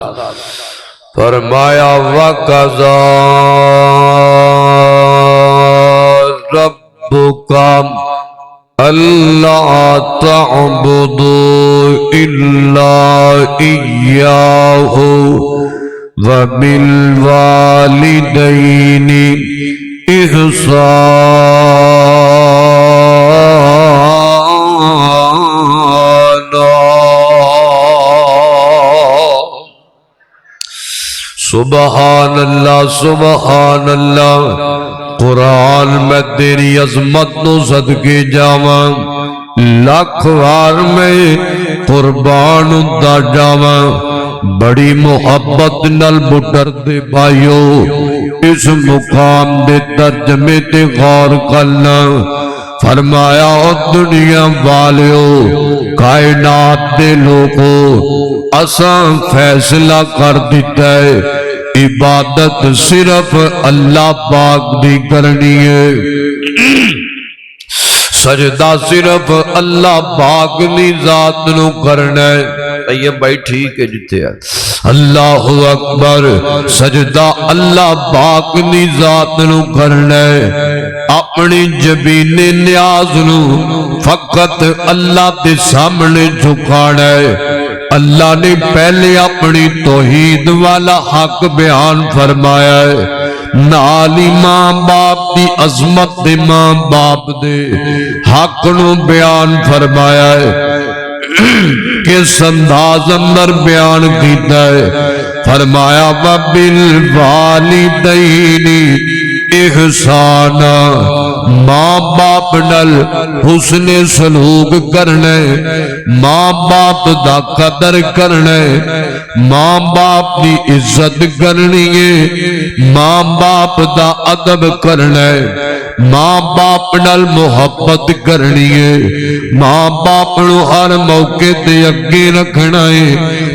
फरमाया वक़ज़ा रब्बुका अल्ला तअबुदू इल्ला इय्याहु व बिल वालिदैनि इहसाना। सुबहान अल्लाह सुबहान अल्लाह। कुरान में तेरी अजमत नु सदके जावा, लख वार में कुर्बान हुंदा जावा। बड़ी मुहब्बत नाल बुटरदे भाइयो इस मुकाम दे तर्जमे ते गौर करना। फरमाया ओ दुनिया वालियो कायनात दे लोगो असा फैसला कर दिता है इबादत सिर्फ अल्लाह पाक दी करनी है, सजदा सिर्फ अल्लाह पाक दी जात नू करना है। ये भाई ठीक है जिथे है अल्लाह अकबर। सजदा अल्लाह पाक दी जात नू करना है, अपनी जबीने न्याज नू फकत अल्लाह के सामने झुकाना है। अल्लाह ने पहले अपनी तौहीद वाला हक बयान फरमाया है, नाल ही मां बाप की अजमत दे मां बाप दे हक नू बयान फरमाया है। किस अंदाज अंदर बयान किया है, फरमाया बिल वालिदैनि इहसाना। मां बाप नल हुस्ने सलूक करना, मां बाप दा कदर करना, मां बाप की इज्जत करनी है, मां बाप दा अदब करना, मां बाप नल मुहब्बत करनी है, मां बाप नू हर मौके ते अगे रखना है।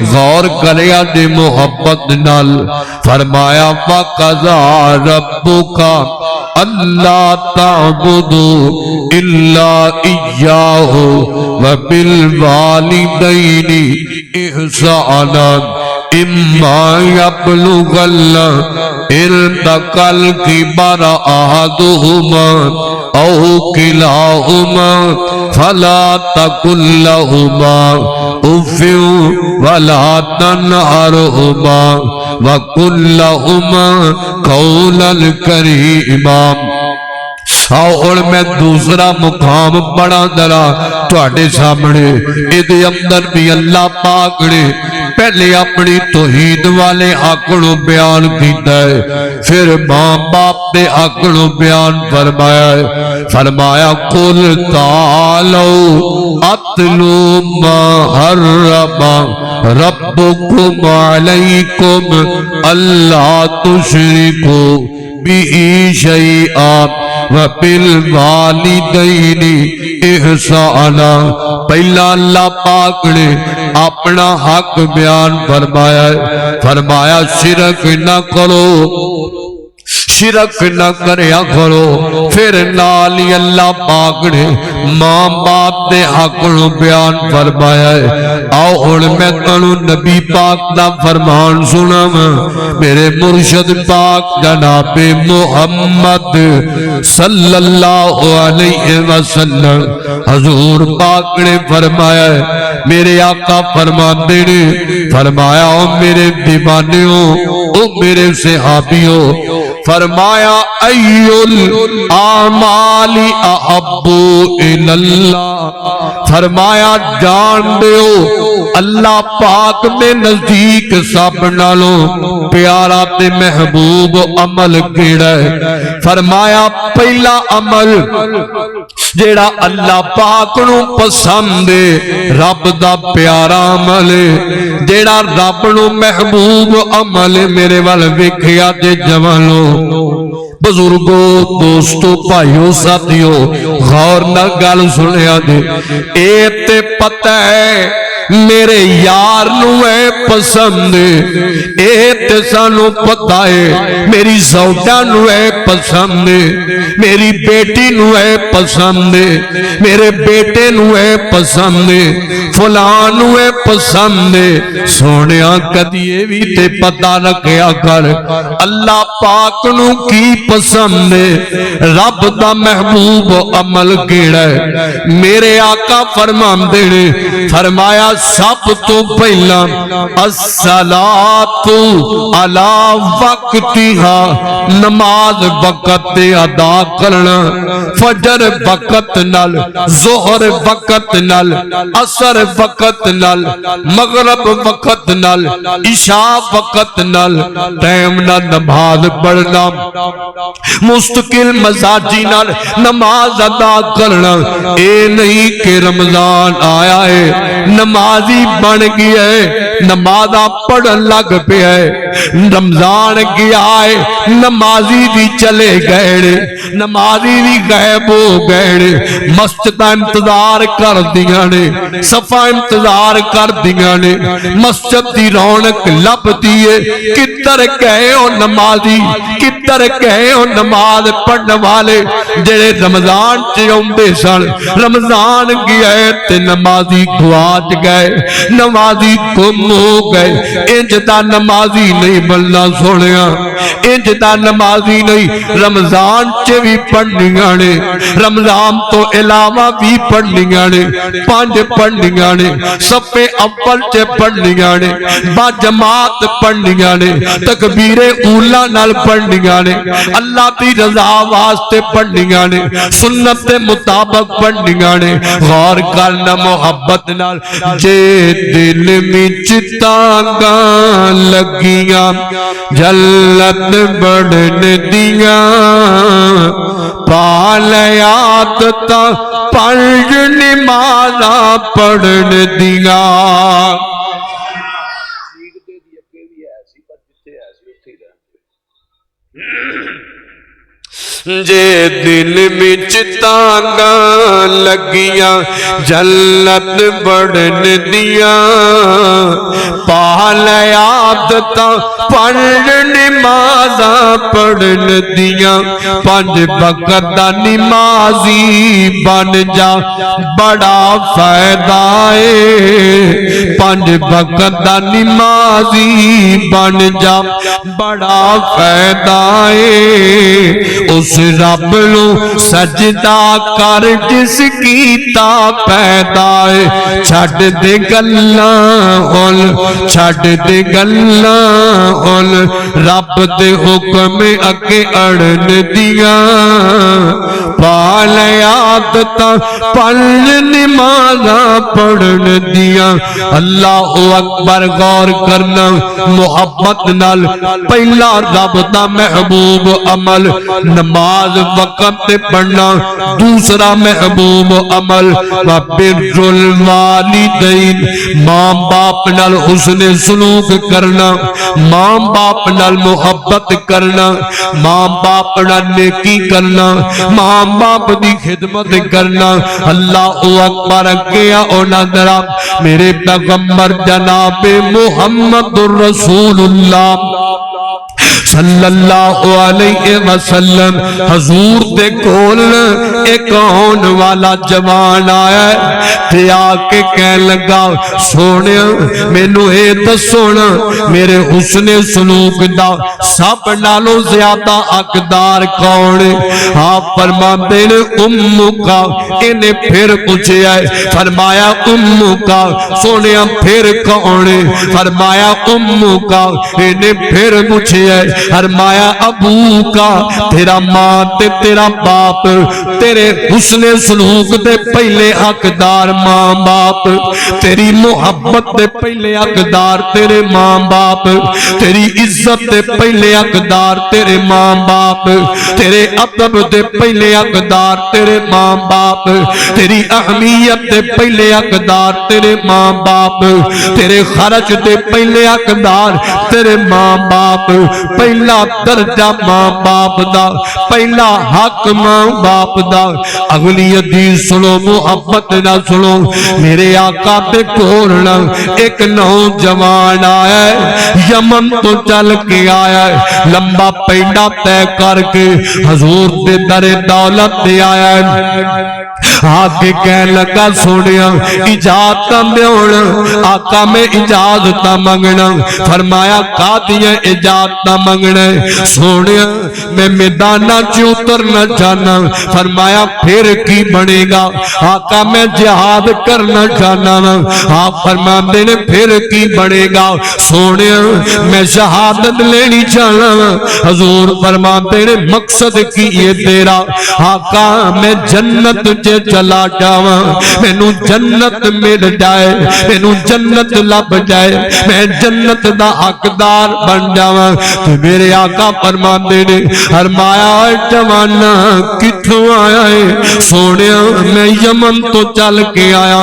गौर करिया दे मुहब्बत नाल। फरमाया वक़ज़ा रब्बुका अल्ला ताबुदू इल्ला इय्याहु व बिल वालिदैनि इहसाना। इम्मा यब्लुगल इरतकल किबर अहदुहुमा औ किलाहुमा फला तकुल लहुमा उफ़्फ़िन वला तनहरहुमा व कुल लहुमा क़ौलन करीमा। और मैं दूसरा मुकाम बड़ा दरा तुहाडे सामने। इहदे अंदर भी अल्लाह पाक ने पहले अपनी तौहीद वाले हक नू बयान कीता है, फिर मां बाप दे हक नू बयान फरमाया है। फरमाया कुल तालो अतलू मा हर्रमा रब्बुकुम अलैकुम अल्ला तुशरिकू बिही शैआ व बिल वालिदैनि इहसाना। पहला अल्लाह पाक ने अपना हक बयान फरमाया है, फरमाया शिरक न करो, शिरक न करया करो। फिर नाल ही अल्लाह पाक ने मां बाप दे हक नू बयान फरमाया है। आओ हुण मैं तुहानू नबी पाक दा फरमान सुनावां। मेरे मुर्शद पाक जनाबे मुहम्मद सल्लल्लाहु अलैहि वसल्लम हजूर पाक ने फरमाया है, मेरे आका फरमाते ने, फरमाया ओ मेरे दीवानियों, ओ मेरे सहाबियों, फरमाया अय्युल आमाली अहब्बु इलल्लाह। फरमाया जान दो अल्लाह पाक दे नजदीक सब नालों प्यारा ते महबूब अमल केड़ा है। फरमाया पहला अमल जेड़ा अल्लाह पाक नू पसंद है, रब दा प्यारा अमल है, जेड़ा रब नू महबूब अमल है। मेरे वाल वेखिया ते जवानों, बुजुर्गो, दोस्तों, भाइयों, साथियों, गौर न गल सुनिया दे। ए ते पता है मेरे यार नू है पसंद, ए ते सानू पता है मेरी सौदा नू है पसंद, मेरी बेटी नू है पसंद, मेरे बेटे नू है पसंद, फलान नू है पसंद। सोनिया कदिए भी ते पता रखया कर अल्लाह पाक नू की पसंद, रब दा महबूब अमल केड़ा है। मेरे आका फरमांदे ने, फरमाया सब तो पहला अस्सलातु अला वक्तिहा, नमाज वक्त ते अदा करना, फजर वक्त नाल, जोहर वक्त नाल, असर वक्त नाल, मगरब वक्त नाल, इशा वक्त नाल, टाइम नाल नमाज पढ़ना, मुस्तकिल मजाजी नाल नमाज अदा करना। ए नहीं कि रमजान आया है नमाजी बन गया है, नमाजा पढ़न लग पे है, रमजान गया है नमाजी भी चले गए, नमाजी भी गायब हो गए, मस्जिद इंतजार कर दिया ने, सफा इंतजार कर दिया ने, मस्जिद की रौनक लभदी है, किधर गए हो नमाजी, किधर गए हो नमाज पढ़ने वाले जेड़े रमजान च आउंदे सन। रमजान गया है ते नमाजी गुआच गए, नमाजी गुम हो गए। इंज दा नमाजी नहीं बनना सोनिया, इंज दा नमाजी नहीं। रमजान च भी पढ़नियां ने, रमजान तो इलावा भी पढ़नियां ने, 5 पढ़नियां ने, सफे अव्वल च पढ़नियां ने, बा जमात पढ़नियां ने, तकबीरे ऊला नाल पढ़नियां ने, अल्लाह की रजा वास्ते पढ़नियां ने, सुन्नत के मुताबिक पढ़नियां ने। गौर करना मोहब्बत नाल, जे दिल विच तांगा लगियां जल्लत बढ़न दियां, पाल आदत पंज नमाज़ा पढ़न दियां। जे दिल विच तांगा लगियां जन्नत बढ़न दियां, पाल आदत पंज नमाज़ा पढ़न दियां। 5 वक्त दा नमाजी बन जा बड़ा फायदा है, 5 वक्त दा नमाजी बन जा बड़ा फायदा है। उस रब नू सजदा कर जिस कीता पैदा है, छड़ दे गल्लां हुन, छड़ दे गल्लां हुन, रब दे हुक्म अगे अड़न दियां, पाल आदत पंज नमाज़ा पढ़न दियां। अल्लाह अकबर। गौर करना मोहब्बत नाल, पहला रब दा महबूब अमल नमाज वक्त ते पढ़ना, दूसरा महबूब अमल बिर्रुल वालिदैन, मां बाप नाल हुस्ने सलूक करना, मां बाप नाल मोहब्बत करना, मां बाप नाल नेकी करना, मां बाप दी खिदमत करना। अल्लाह अकबर। किया ओना दरा मेरे पैगंबर जनाब मुहम्मदुर रसूलुल्लाह सल्लल्लाहु अलैहि वसल्लम हजूर दे कोल एक आने वाला जवान आया ते आके कह लगा, सोने मैनू ये दसो ना मेरे हुस्ने सलूक दा सब नालों ज्यादा हकदार कौन है? आप फरमाते ने उम्मू का। इन्हें फिर पूछा है, फरमाया उम्मू का। सोने फिर कौन है? फरमाया उम्मू का। इन्हें फिर पूछा है, फरमाया अबू का। तेरा मां ते तेरा बाप, तेरे हुस्ने सलूक दे पहले हकदार मां बाप, तेरी मोहब्बत दे पहले हकदार तेरे मां बाप, तेरी इज्जत दे पहले हकदार तेरे मां बाप, तेरे अदब दे पहले हकदार तेरे मां बाप, तेरी अहमियत दे पहले हकदार तेरे मां बाप, तेरे खर्च दे पहले हकदार तेरे मां बाप। पहला दर्जा मां बाप दा, पहला हक मां बाप दा। अगली हदीस सुनो, मुहब्बत ना सुनो मेरे आका ते कोल ना। एक नौजवान आया यमन तो चल के आया, लंबा पैंडा तय करके हजूर दे दरे दौलत दे आया। आके कह लगा सोनिया इजाजत देण, आका में इजाजत मंगना। फरमाया कादियां इजाजत मंगना। सोनिया मैं मैदाना च उतरना चाहना। फरमाया फिर की बनेगा? आका मैं जिहाद करना चाहना। आप फरमाते ने फिर की बनेगा? सोनिया मैं शहादत लेनी चाहना। हजूर फरमाते ने मकसद की ये तेरा? आका मैं जन्नत च चला जावा, मैनू जन्नत मिल जाए, मैनू जन्नत लभ जाए, मैं जन्नत दा हकदार बन जावा। तो मेरे आका फरमाते ने फरमाया जवाना किथों आया है? सोनिया मैं यमन तो चल के आया।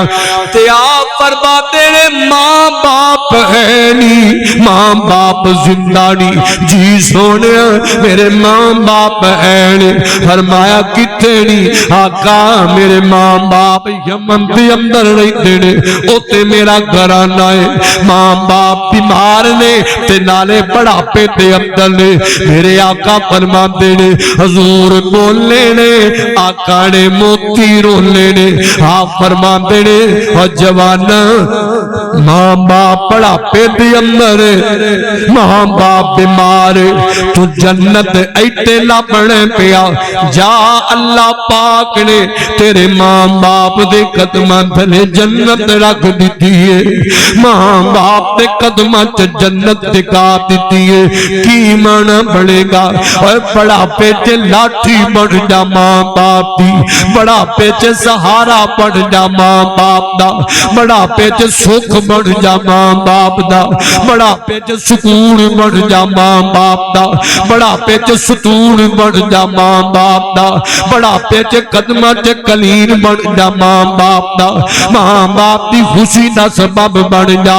ते आप फरमाते ने मां बाप है नी, मां बाप जिंदा नी। जी सोनिया मेरे मां बाप है नी। फरमाया किथे नी? आका मेरे मां बाप यमन के अंदर रहते ने, उते मेरा घराना है। मां बाप बीमार ने ते नाले बुढ़ापे ते अंदर ने। मेरे आका फरमाते ने हजूर बोले ने, आका ने मोती रोले ने। आप फरमाते ने जवाना मां बाप बुढ़ापे के अंदर, मां बाप बीमार, तू जन्नत ऐते लभने पिया। जा अल्लाह पाक ने तेरे मां बाप दे कदमां थले जन्नत रख दी है, मां बाप दे कदमां च जन्नत टिका दी है। की माना बनेगा? और बुढ़ापे च लाठी बन जा मां बाप दी, बुढ़ापे च सहारा बन जा मां बाप दा, बुढ़ापे च सुख बन जा मां बाप दा, बुढ़ापे च सुकून बन जा मां बाप दा, बुढ़ापे च सुतून बन जा मां बाप दा, बुढ़ापे च कदमां च कलीन बन जा मां बाप दा, मां बाप की खुशी का सबब बन जा,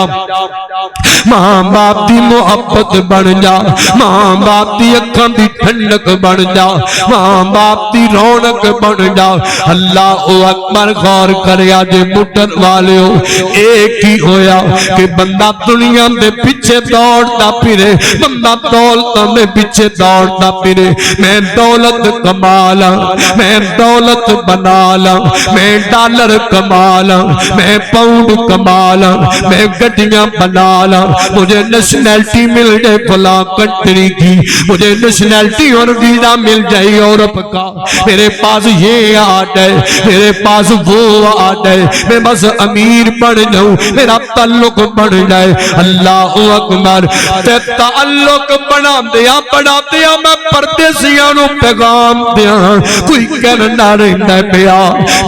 मां बाप की मुहब्बत बन जा, मां बाप की अखां की ठंडक बन जा, मां बाप की रौनक बन जा। अल्लाह अकबर गौर करया जे मुटन वाले हो, एक ही होया कि बंदा दुनिया के पीछे दौड़ता फिरे, बंदा दौलत के पीछे दौड़ता फिरे। मैं दौलत कमा ला, मैं दौलत बना ला, मैं डॉलर कमा ला, मैं पाउंड कमा ला, मैं गड्डियां बना ला, मुझे नेशनैलिटी मिल जाए फला कंट्री की, मुझे नेशनैलिटी और वीजा मिल जाए यूरोप का, मेरे पास ये आर्ट है, मेरे पास वो आर्ट है, मैं बस अमीर बन जाऊं, मेरा ताल्लुक बन जाए। अल्लाह अकबर। ते ताल्लुक बना दिया बना दिया मैं परदेसियां नूं पैगाम दिया, कोई कहना रहता पिया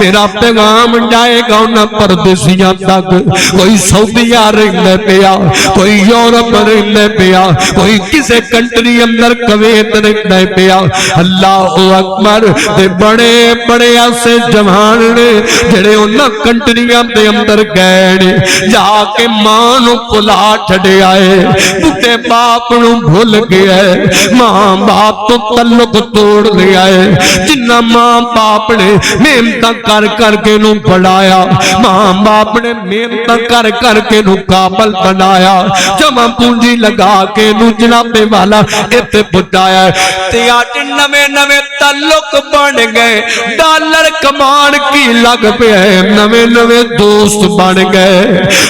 मेरा पैगाम जाएगा उन्हां परदेसियां तक, कोई सऊदीया रहता पिया, कोई यूरोप रहता पिया, कोई किसी कंट्री अंदर कवेत रहता पिया। अल्लाह अकबर। ते बड़े बड़े ऐसे जवान ने जेड़े उन्हां कंट्रियां दे अंदर गए ने, जाके मां नूं भुला छड़े आए, बुढ़े बाप नूं भुल गए, मां बाप तो तल्लुक तोड़ लिया है। जिन्ना मां बाप ने मेहनत कर करके नूं पढ़ाया, मां बाप ने मेहनत कर करके नूं काबल बनाया, जमा पूंजी लगा के नूं जनाबे वाला इत्थे पहुंचाया। ते अज नवे नवे ताल्लुक बन गए, डॉलर कमान की लग पे, नवे नवे दोस्त बन गए,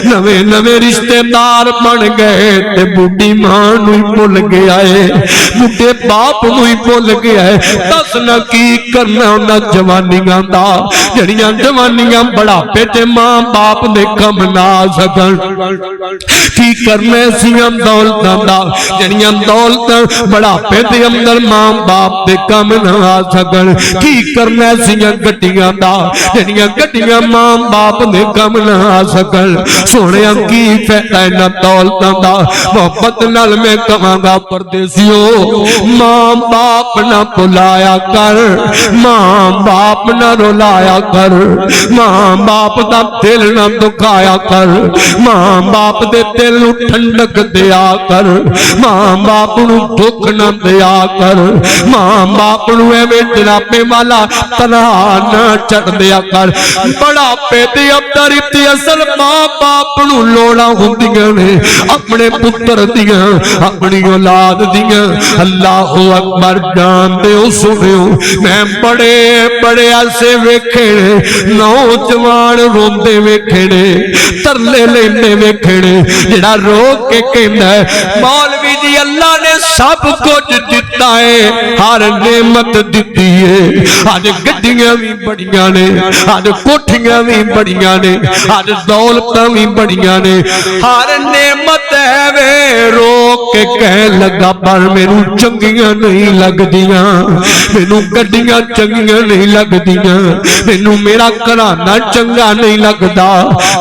नवे नवे रिश्तेदार बन गए। ते बुढ़ी मां नूं भुल गया है, बुढ़े बाप नूं भुल गया है। दस न की करना उन्हां जवानियां दा, जड़ियां जवानियां बुढ़ापे ते मां बाप दे कम ना सकन। की करने सियां दौलतां दा, जड़ियां दौलतां बुढ़ापे दे अंदर मां बाप दे कम ना आ सकन। की करना सियां गड्डियां दा जिहड़ियां गड्डियां मां बाप ने कम ना आ सकन। सोने की फायदा इन्हां दौलतां दा। मोहब्बत नाल मैं कहांगा परदेसियो मां बाप ना भुलाया कर, मां बाप ना रुलाया कर, मां बाप दा दिल ना दुखाया कर, मां बाप दे दिल नूं ठंडक दिया कर, मां बाप नूं दुख ना दिया कर, मां बाप नूं एवें जनाबे वाला तनहा ना छड़ दिया कर। बुढ़ापे दी अवधि ते असल मां बाप नूं लोड़ां हुंदियां ने अपने पुत्र दियां अपनी औलाद दियां। अल्लाह अकबर जानते हो सुनियो मैं बड़े बड़े ऐसे वेखे नौजवान रोंदे वेखे ने तरले लेंदे वेखे ने जिहड़ा रो के कहंदा है मौलवी जी अल्लाह ने सब कुछ दिता है, हर नेमत दिती है। अज गड्डियां भी बड़ियां ने, अज कोठियां भी बड़ियां ने, अज दौलतां भी बड़ियां ने, हर नेमत है वे। रो के कह लगा पर मैनू चंगियां नहीं लगदियां, मैनू गड्डियां चंगियां नहीं लगदियां, मैनू मेरा घराना चंगा नहीं लगदा।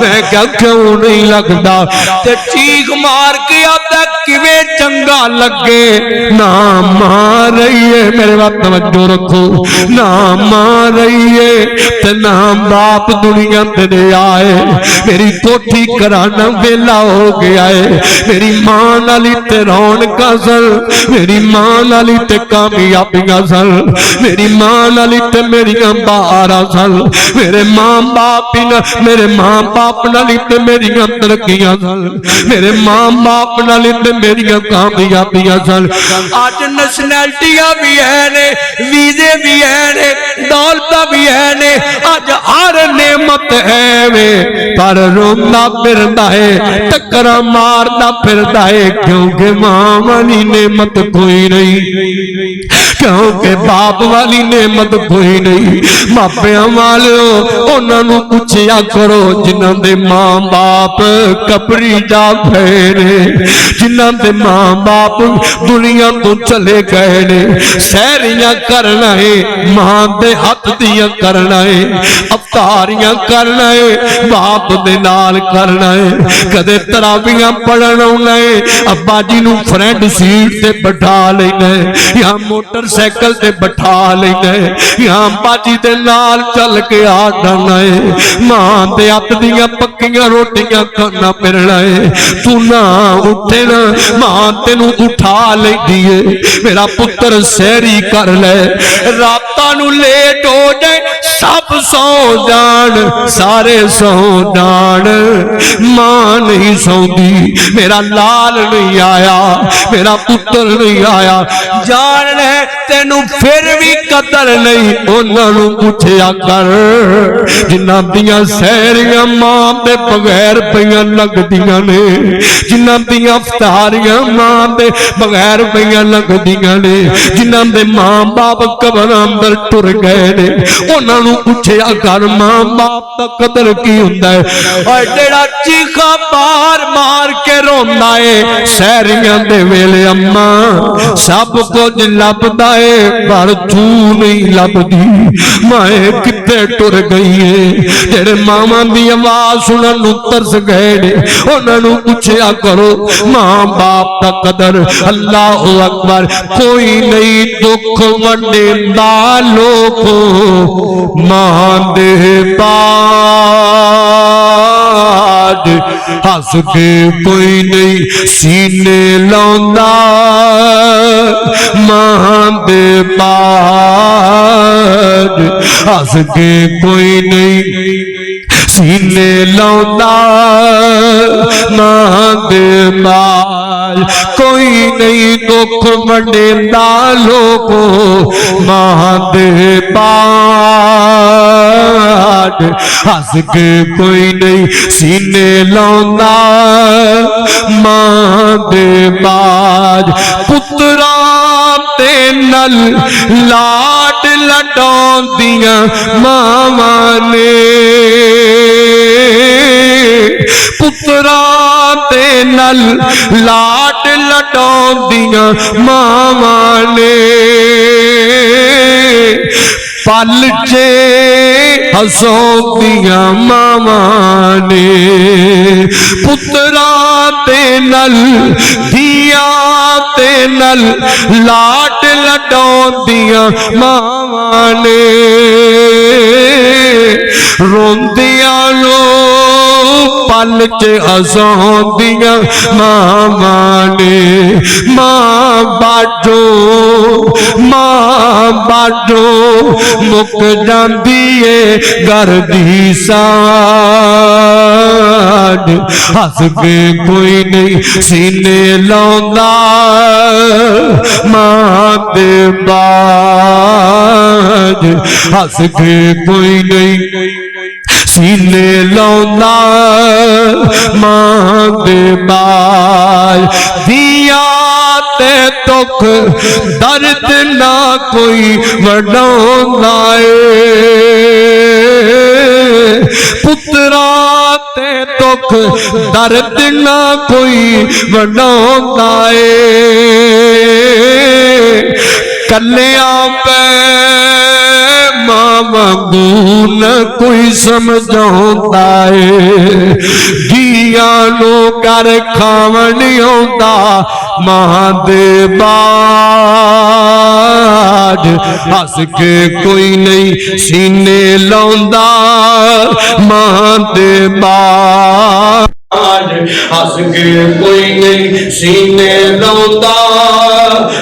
मैं क्या क्यों नहीं लगदा? ते चीख मार के आता किवें चंगा लगे। ना मां रहीए मेरे बात तवज्जो रखो, ना मां रहीए ते ना बाप दुनिया ते आए। मेरी कोठी कराना वेला हो गया है, मेरी मां नाल ते रौनकां सन, मेरी मां नाल ते कामयाबियां सन, मेरी मां नाल ते मेरियां बहारां सन, मेरे मां बाप मेरे मां बाप नाल ते मेरियां तरक्कियां सन, मेरे मां बाप नाल ते मेरियां कामयाबियां सन। अज नैशनैलिटियां भी है ने, वीजे भी है ने, दौलतां भी है ने, अज हर नेमत है वे पर रोंदा फिरदा है, टक्करां मारदा फिरदा है क्योंकि मां वाली नेमत कोई नहीं, क्योंकि बाप वाली नेमत कोई नहीं। मापियां वालों उन्होंने पूछया करो जिन्हां दे मां बाप कबरी जा गए ने, जिन्हां दे मां बाप दुनिया तो चले गए ने। सहरियां करना है मां दे हथ दियां करना है, अवतारियां करना है बाप दे नाल करना है। कदे तरावियां पढ़न आउणा है अब्बा जी नूं फ्रंट सीट ते बैठा लेना है या मोटरसाइकिल ते बैठा लेना है या अब्बा जी दे नाल चल के आ जाना है। मां दे हथ दियां पक्कियां रोटियां खाना फिरना है। तू ना उठे ना मां तेनू उठा लेंदी है। मेरा पुत्र सहरी कर ले, रातां नूं लेट हो जाए सब सौ जान, सारे सौ जान, मां नहीं सौंदी। मेरा लाल नहीं आया, मेरा पुत्र नहीं आया, जान ले तेनू फिर भी कदर नहीं। उन्होंने पूछया कर जिन्हां दियां सहरियां मां दे बगैर पईयां लगदियां ने, जिन्हां दियां अफ्तारियां मां दे बगैर पईयां लगदियां ने, जिन्हां दे मां बाप कबर अंदर टुर गए ने, उन्होंने पूछया कर मां बाप दा कदर की हुंदा है। और जेड़ा चीखा मार मार के रोंदा है सहरियां दे वेले अम्मा सब कुछ लभदा है पर तू नहीं लभदी, माए किथे टुर गई है। जेड़े मावां दी आवाज सुनन नूं तरस गए ने उन्होंने पूछया करो मां बाप दा कदर। अल्लाह अकबर। कोई नहीं दुख वंडेंदा लोको मां दे बाज, हस के कोई नहीं सीने लाउंदा मां दे बाज, हस के कोई नहीं सीने लाउंदा मां दे बाज। कोई नहीं दुख वंडेंदा लोको मां दे बाज, हस के कोई नहीं सीने लाउंदा मां दे बाज। पुत्रां ते नल लाड लडौंदियां मावां ने, पुत्रां ते नल लाड लडौंदियां मावां ने, पल चे हसौंदियां मावां ने पुत्रा ते नल धिया ते नल लाड लडौंदियां मावां ने रोंदियां लो पल च हसौंदियां मावां ने मां बाडो मुक जांदी है घर दी साड हस के कोई नहीं सीने लाउंदा मां दे बाज हस के कोई नहीं सीने लाउंदा मां दे बाज दिया ते दुख दर्द ना कोई वडाउंदा पुत्रा ते दुख दर्द ना कोई वडाउंदा कलिया पे मां वांगू न कोई समझाउंदा जिया नू कर खावण आउंदा मां दे बाज हस के कोई नहीं सीने लाउंदा मां दे बाज हस के कोई नहीं सीने लाउंदा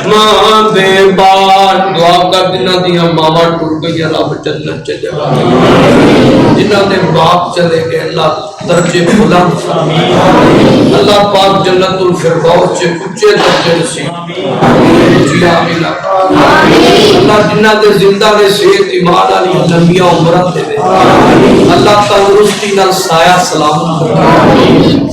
मां दे बाज दुआ कर जिन्हां दियां मावां टुट गईयां रब जन्नत च जगह जिन्हां दे बाप चले गए अल्लाह दर्जे बुलंद अल्लाह पाक जन्नतुल फिरदौस च ऊंचे दर्जे नसीब जी आमीन अल्लाह जिन्हां दे जिंदा दे सेहत ईमान वाली लंबियां उम्रां देवे अल्लाह तंदुरुस्ती नाल साया सलामत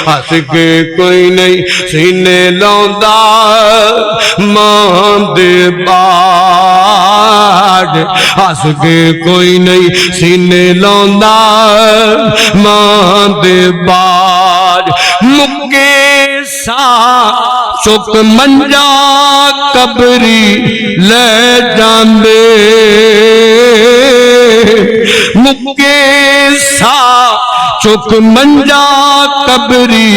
हस के कोई नहीं सीने लाउंदा मां दे बाज हस के कोई नहीं सीने लाउंदा मां दे बाज मुके सा चुक मंजा कबरी ले जांदे मुके सा चुक मंजा कबरी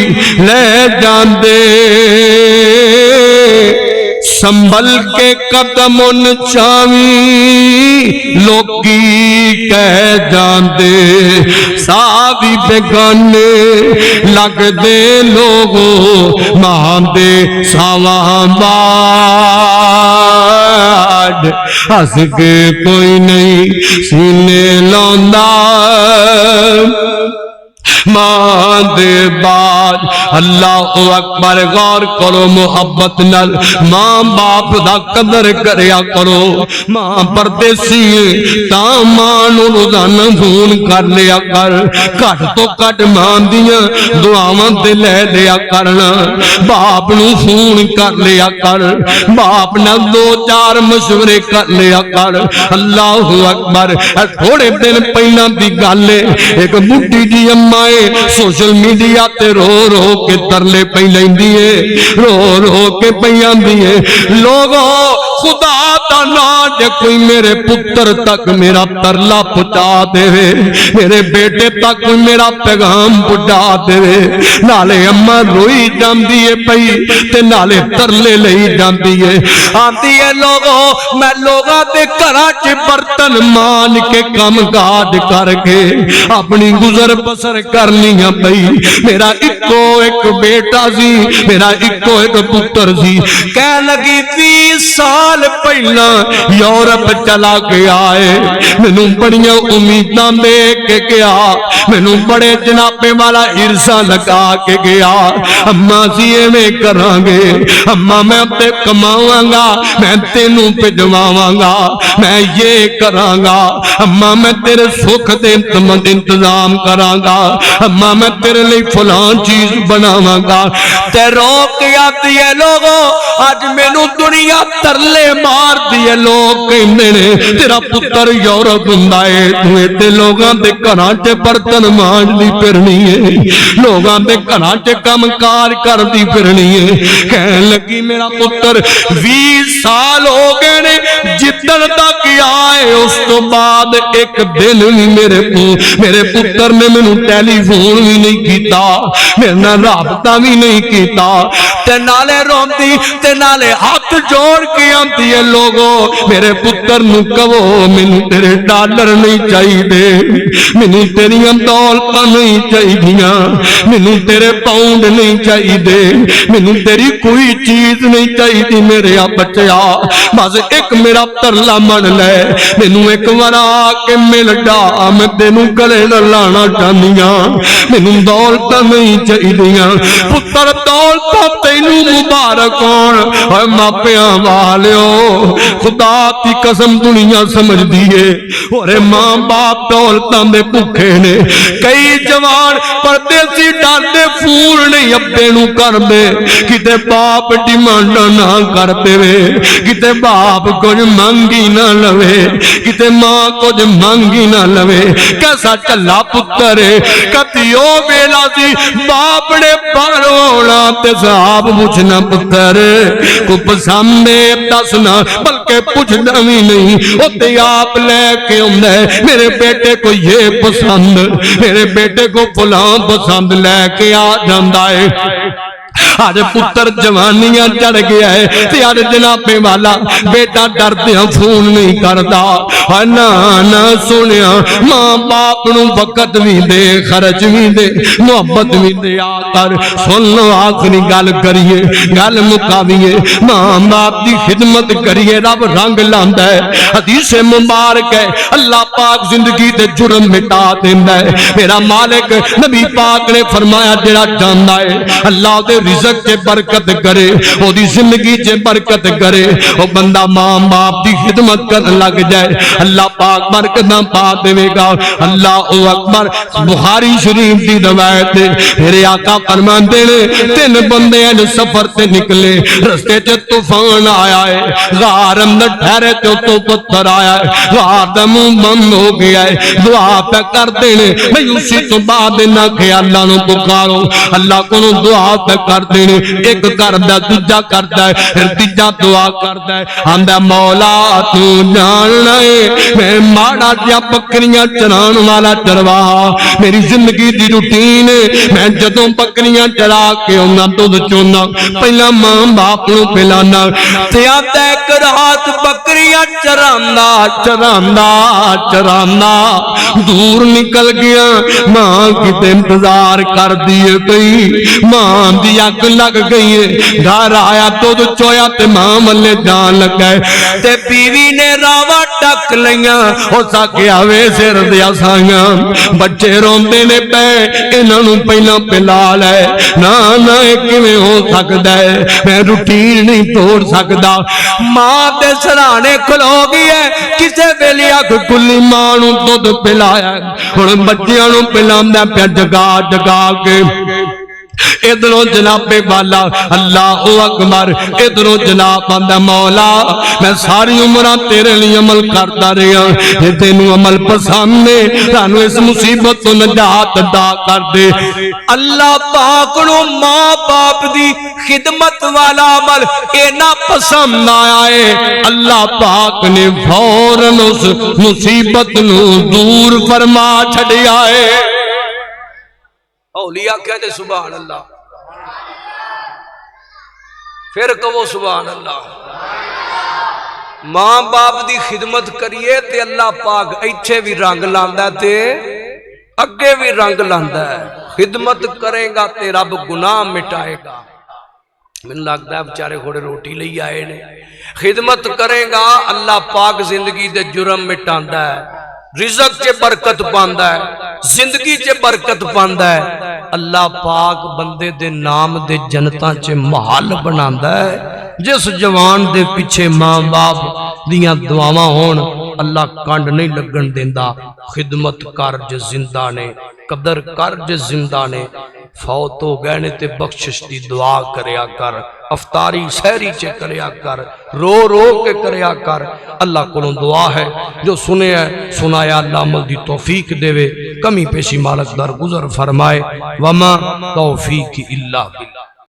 ले जांदे संभल के कदम उन चावी लोकी कह जांदे सावी बेगाने लगदे लोगो मां दे सावां हस के कोई नहीं सीने लाउंदा मां दे बाज अल्लाह अकबर गौर करो मुहब्बत नाल मां बाप दा कदर करया करो मां परदेसी ता मां नू रोजाना फोन कर लिया कर घट तो घट मां दियां दुआवां ते ले लिया करना बाप नू फोन कर लिया कर बाप नाल दो चार मशवरे कर लिया कर अल्लाह अकबर थोड़े दिन पहला दी गल है एक बुढ़ी जी अम्मा सोशल मीडिया ते रो रो के तरले पई लैंदी है रो रो के पई आंदी है लोगो खुदा दा नाम जे कोई मेरे पुत्र तक मेरा तरला पहुंचा देवे, मेरे बेटे तक कोई मेरा पैगाम पहुंचा देवे, नाले अम्मा रोई जाती है पई ते नाले तरले लई जाती है, आती है लोगों मैं लोगों के घर च बर्तन मान के कम काज करके अपनी गुजर बसर करनी है पई। मेरा इको एक बेटा सी, मेरा इको एक पुत्र सी, कह लगी 20 साल पहला यूरोप चला के आए, मैनू बड़िया उम्मीदां दे के गया, मैनू बड़े जनाबे वाला ईर्षा लगा के गया, अम्मा सी एवें करांगे, अम्मा मैं ते कमावांगा, मैं तेनू भिजवावांगा, मैं ये करांगा, अम्मा मैं तेरे सुख दे इंतजाम करांगा, अम्मा मैं तेरे लिए फलां चीज बनावांगा, ते रोक के आती है लोगों अज मैनू दुनिया तरले मार दी है, लोग कहते ने तेरा पुत्र यूरोप हुंदा है, तू इत्थे लोगां दे घरां च बर्तन मांजदी फिरनी है, लोगां दे घरां च काम कार करदी फिरनी है। कहन लगी मेरा पुत्र 20 साल हो गए ने जिद्दन तक आए, उस तो बाद एक दिन भी मेरे पुत्र ने मैनू टेलीफोन भी नहीं किया, मेरे नाल राबता भी नहीं किया, ते नाले रोंदी ते नाले हाथ जोड़ के आती है लोगों मेरे पुत्र नू कहो मैनू तेरे डॉलर नहीं चाहिए, मैनू तेरियां दौलतां नहीं चाहिए, मैनू तेरे पाउंड नहीं चाहिए, मैनू तेरी कोई चीज नहीं चाहिए मेरे बच्चा, बस एक मेरा तरला मन ले, मैनू एक बार आके मिल जा, मैं तेनू गले लाना चाहनी हाँ, मैनू दौलत नहीं चाहिए। पुत्र दौलत तेनू मुबारक होण, मापिया वालियो खुदा की कसम दुनिया समझदी है, और मां बाप दौलतां दे भुखे ने, कई जवान परदेसी डांडे फूल नहीं अब्बे नू करदे, किते बाप डिमांड ना कर देवे, किते बाप कुछ मंगी ना लवे, किते मां कुछ मंगी ना लवे, कैसा चला पुत्र कदी ओ वेला सी बाप ने बाहर होना ते साहब पूछना पुत्र को पसंद दसना, बल्कि पूछना भी नहीं, उते आप लेके आंदा मेरे बेटे को ये पसंद, मेरे बेटे को फलां पसंद लेके आ जाता है। आज पुत्र जवानियां चढ़ गया है, अज जनाबे वाला बेटा डरदिया फोन नहीं करता, ना ना सुनिया मां बाप नू वक्त भी दे, खर्च भी दे, मुहब्बत भी दे आकर सुन लो, आखिरी गल करिए, गल मुकावीए, मां बाप की खिदमत करिए, रब रंग लांदा है, हदीस मुबारक है, अल्लाह पाक जिंदगी ते जुर्म मिटा देंदा है, मेरा मालिक नबी पाक ने फरमाया जेड़ा चाहता है अल्लाह दे रिज़्क़ च बरकत करे, ओदी जिंदगी च बरकत करे, ओ बंदा मां बाप की खिदमत करन लग जाए, अल्लाह पाक बरकत पा देवेगा। अल्लाह अकबर। बुखारी शरीफ की रवायत है, मेरे आका फरमाते ने 3 बंदे सफर से निकले, रस्ते च तूफान आया है, गार अंदर ठहरे तो पत्थर आया है, गार का मुंह बंद हो गया है, दुआ पे करते ने भाई उसी तो बाद ना ख्यालों नू पुकारो, अल्लाह को दुआ पे करते ने, एक करदा दूजा करदा है, फिर तीजा दुआ करदा है, आंदा मौला तू जानना है मैं माड़ा जिहा बकरियां चराण वाला चरवाहा, मेरी जिंदगी की रूटीन है, मैं जदों बकरियां चरा के आउना दुध चोना पहला मां बाप नू पिलाना, ते आंदा एक रात बकरियां चरांदा चरांदा चरांदा दूर निकल गया, मां किते इंतजार कर दिए गई, मां दी अग लग गई है, घर आया दुध चोया ते मां मल्ले जान लगा ते बीवी ने रावा टक लिया, उस आख्या वे सिर दिया साइया बच्चे रोंदे ने पे इन्हां नू पहला पिला लै, ना ना किवें हो सकदा है, मैं रूटीन नहीं तोड़ सकदा, मां दे सराने खलो गई है, किसे वेले अग खुली मां नू दुध पिलाया, हुण बच्चियां नू पिलांदा पिया जगा जगा के, इधरों जनाबे वाला अल्लाह अकबर, इधरों जनाब आंदा मौला मैं सारी उम्र तेरे लिए अमल करता रहा, जे तेनू अमल पसंद है सानू इस मुसीबत तो निजात अदा कर दे। अल्लाह पाक नू मां बाप दी खिदमत वाला अमल इना पसंद आया है, अल्लाह पाक ने फौरन उस मुसीबत नू दूर फरमा छड़िया है। औलिया कहते सुभान अल्लाह, फिर कहो सुभान अल्लाह। मां बाप दी खिदमत करिए ते अल्लाह पाक इत्थे भी रंग लांदा ते अगे भी रंग लांदा है। खिदमत करेगा ते रब गुनाह मिटाएगा। मैनूं लगता है बेचारे थोड़े रोटी ले आए ने। खिदमत करेगा अल्लाह पाक जिंदगी दे जुर्म मिटांदा है, रिज़्क च बरकत पांदा है, जिंदगी च बरकत पांदा है। अल्लाह पाक बंदे दे नाम दे जनता च महल बनांदा है। जिस जवान दे पिछे मां बाप दियां दुआवां होण अल्लाह कंड नहीं लगन देंदा। खिदमत कर जे जिंदा ने, कदर कर जे जिंदा ने, फौत हो गए ने ते बख्शिश दी दुआ करया कर, अफतारी सहरी च करया कर, रो रो के करया कर। अल्लाह कोलों दुआ है जो सुने है सुनाया अल्लाह अमल दी तौफीक देवे, कमी पेशी मालक दर गुजर फरमाए। वमा तौफीक इल्ला बिल्लाह।